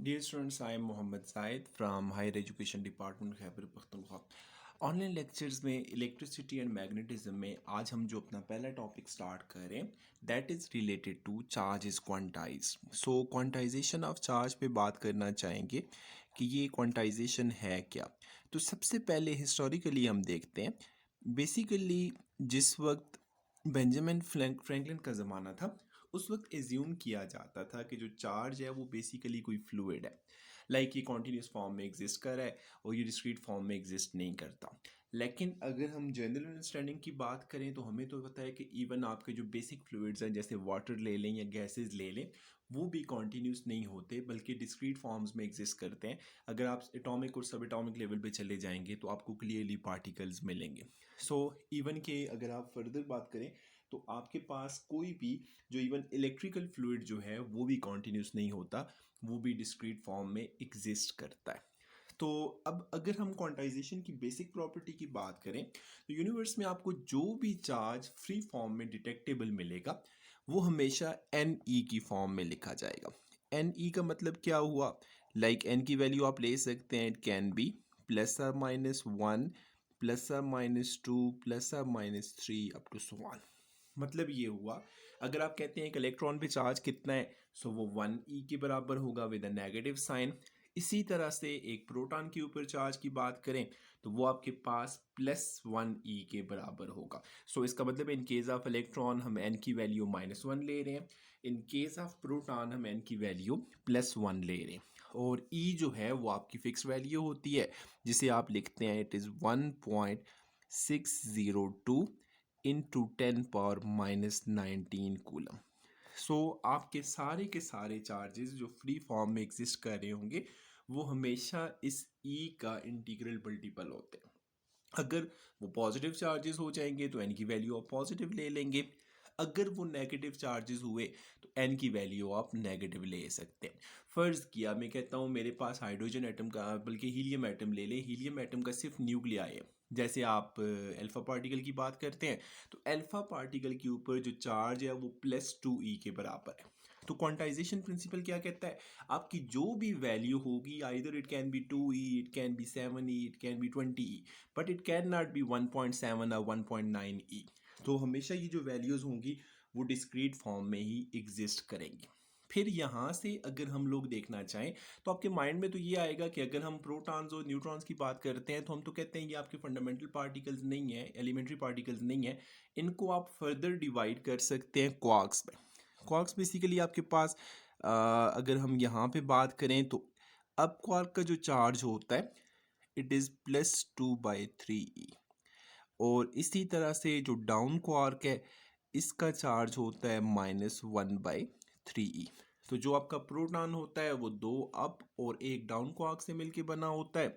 Dear students, I am Mohammad Zaid from Higher Education Department, Khyber Pakhtunkhwa. Online lectures में electricity and magnetism में आज हम जो अपना पहला टॉपिक स्टार्ट करें that is related to charge is quantize. So quantization of charge पे बात करना चाहेंगे कि ये क्वांटाइजेशन है क्या। तो सबसे पहले हिस्टोरिकली हम देखते हैं। बेसिकली जिस वक्त बेंजामिन फ्रैंकलिन का ज़माना था उस वक्त एज्यूम किया जाता था कि जो चार्ज है वो बेसिकली कोई फ्लूइड है, लाइक ये कॉन्टीन्यूस फॉर्म में एग्जिस्ट कर रहा है और ये डिस्क्रीट फॉर्म में एग्जिस्ट नहीं करता। लेकिन अगर हम जनरल अंडरस्टैंडिंग की बात करें तो हमें तो पता है कि इवन आपके जो बेसिक फ्लूइड्स हैं जैसे वाटर ले लें या गैसेस ले लें वो भी कॉन्टीन्यूस नहीं होते बल्कि डिस्क्रीट फॉर्म्स में एग्जिस्ट करते हैं। अगर आप एटॉमिक और सब एटॉमिक लेवल पे चले जाएंगे तो आपको क्लियरली पार्टिकल्स मिलेंगे। सो इवन के अगर आप फर्दर बात करें तो आपके पास कोई भी जो इवन इलेक्ट्रिकल फ्लूइड जो है वो भी कॉन्टीन्यूस नहीं होता, वो भी डिस्क्रीट फॉर्म में एग्जिस्ट करता है। तो अब अगर हम क्वांटाइजेशन की बेसिक प्रॉपर्टी की बात करें तो यूनिवर्स में आपको जो भी चार्ज फ्री फॉर्म में डिटेक्टेबल मिलेगा वो हमेशा एन ई की फॉर्म में लिखा जाएगा। एन ई का मतलब क्या हुआ, लाइक एन की वैल्यू आप ले सकते हैं, it can be +or-1 +or-2 +or-3 up to so on. मतलब ये हुआ अगर आप कहते हैं एक इलेक्ट्रॉन पे चार्ज कितना है सो वो 1 ई के बराबर होगा विद अ नेगेटिव साइन। इसी तरह से एक प्रोटॉन के ऊपर चार्ज की बात करें तो वो आपके पास +1 ई के बराबर होगा। सो इसका मतलब इन केस ऑफ इलेक्ट्रॉन हम एन की वैल्यू -1 ले रहे हैं, इन केस ऑफ प्रोटॉन हम एन की वैल्यू +1 ले रहे हैं। और ई जो है वो आपकी फिक्स वैल्यू होती है जिसे आप लिखते हैं इट इज़ 1.602 इंटू 10⁻19 कूलम। सो आपके सारे के सारे चार्जेस जो फ्री फॉर्म में एग्जिस्ट कर रहे होंगे वो हमेशा इस ई का इंटीग्रल मल्टीपल होते हैं। अगर वो पॉजिटिव चार्जेस हो जाएंगे तो एन की वैल्यू आप पॉजिटिव ले लेंगे, अगर वो नेगेटिव चार्जेस हुए तो एन की वैल्यू आप नेगेटिव ले सकते हैं। फ़र्ज़ किया मैं कहता हूँ मेरे पास हाइड्रोजन एटम का बल्कि हीलियम एटम ले लें, हीलियम एटम का सिर्फ न्यूक्लियाई है। जैसे आप अल्फ़ा पार्टिकल की बात करते हैं तो अल्फ़ा पार्टिकल के ऊपर जो चार्ज है वो +2 ई के बराबर है। तो क्वांटाइजेशन प्रिंसिपल क्या कहता है, आपकी जो भी वैल्यू होगी either it can B 2 E, it can B 7 E, it can B 20 E, but it can not be 1.7 और 1.9 ई। तो हमेशा ये जो वैल्यूज़ होंगी वो डिस्क्रीट फॉर्म में ही एग्जिस्ट करेंगी। फिर यहाँ से अगर हम लोग देखना चाहें तो आपके माइंड में तो ये आएगा कि अगर हम प्रोटॉन्स और न्यूट्रॉन्स की बात करते हैं तो हम तो कहते हैं ये आपके फंडामेंटल पार्टिकल्स नहीं है, एलिमेंट्री पार्टिकल्स नहीं है। इनको आप फर्दर डिवाइड कर सकते हैं क्वार्क्स में। क्वार्क्स बेसिकली आपके पास अगर हम यहाँ पे बात करें तो अब क्वार्क का जो चार्ज होता है इट इज़ +2/3 ई। और इसी तरह से जो डाउन क्वार्क है इसका चार्ज होता है -1/3 ई। तो जो आपका प्रोटॉन होता है वो 2 अप और 1 डाउन क्वार्क से मिलके बना होता है,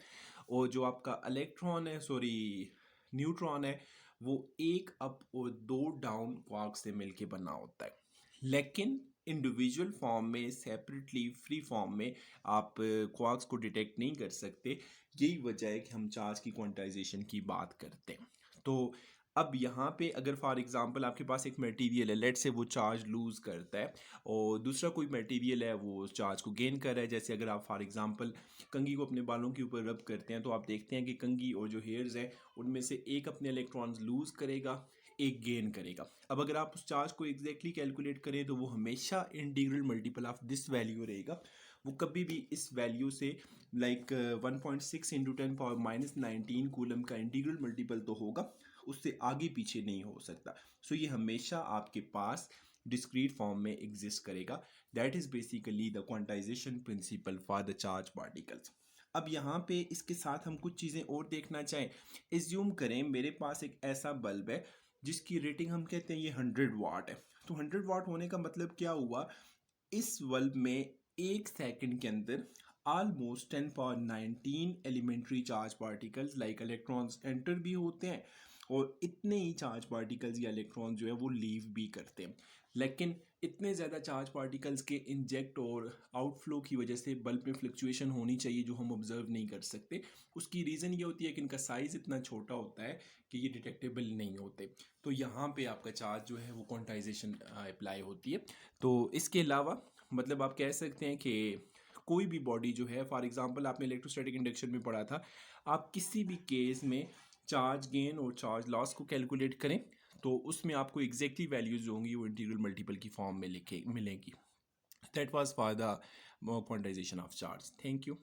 और जो आपका इलेक्ट्रॉन है सॉरी न्यूट्रॉन है वो 1 अप और 2 डाउन क्वार्क से मिलके बना होता है। लेकिन इंडिविजुअल फॉर्म में सेपरेटली फ्री फॉर्म में आप क्वार्क्स को डिटेक्ट नहीं कर सकते। यही वजह है कि हम चार्ज की क्वांटाइजेशन की बात करते हैं। तो अब यहाँ पे अगर फॉर एग्जांपल आपके पास एक मटेरियल है, लेट से वो चार्ज लूज़ करता है और दूसरा कोई मटेरियल है वो चार्ज को गेन कर रहा है। जैसे अगर आप फॉर एग्जांपल कंघी को अपने बालों के ऊपर रब करते हैं तो आप देखते हैं कि कंघी और जो हेयर्स हैं उनमें से एक अपने इलेक्ट्रॉन्स लूज़ करेगा, एक गेन करेगा। अब अगर आप उस चार्ज को एग्जैक्टली कैलकुलेट करें तो वो हमेशा integral multiple of this value रहेगा, वो कभी भी इस वैल्यू से लाइक 1.6 इंटू 10⁻19 कूलम का इंटीग्रल मल्टीपल तो होगा, उससे आगे पीछे नहीं हो सकता। सो ये हमेशा आपके पास डिस्क्रीट फॉर्म में एग्जिस्ट करेगा। That is basically the quantization principle for the charge particles. अब यहाँ पे इसके साथ हम कुछ चीज़ें और देखना चाहें। एज्यूम करें मेरे पास एक ऐसा बल्ब है जिसकी रेटिंग हम कहते हैं ये 100 वाट है। तो 100 वाट होने का मतलब क्या हुआ, इस बल्ब में 1 सेकंड के अंदर almost 10⁻19 elementary charge particles like electrons enter भी होते हैं और इतने ही चार्ज पार्टिकल्स या इलेक्ट्रॉन जो है वो लीव भी करते हैं। लेकिन इतने ज़्यादा चार्ज पार्टिकल्स के इंजेक्ट और आउटफ्लो की वजह से बल्ब में फ्लक्चुएशन होनी चाहिए जो हम ऑब्जर्व नहीं कर सकते। उसकी रीज़न ये होती है कि इनका साइज़ इतना छोटा होता है कि ये डिटेक्टेबल नहीं होते। तो यहाँ पे आपका चार्ज जो है वो क्वांटाइजेशन अप्लाई होती है। तो इसके अलावा मतलब आप कह सकते हैं कि कोई भी बॉडी जो है, फॉर एग्जांपल आपने इलेक्ट्रोस्टैटिक इंडक्शन में पढ़ा था, आप किसी भी केस में चार्ज गेन और चार्ज लॉस को कैलकुलेट करें तो उसमें आपको एग्जैक्टली वैल्यूज जो होंगी वो इंटीग्रल मल्टीपल की फॉर्म में लिखे मिलेंगी. That was for the quantization of charge. Thank you.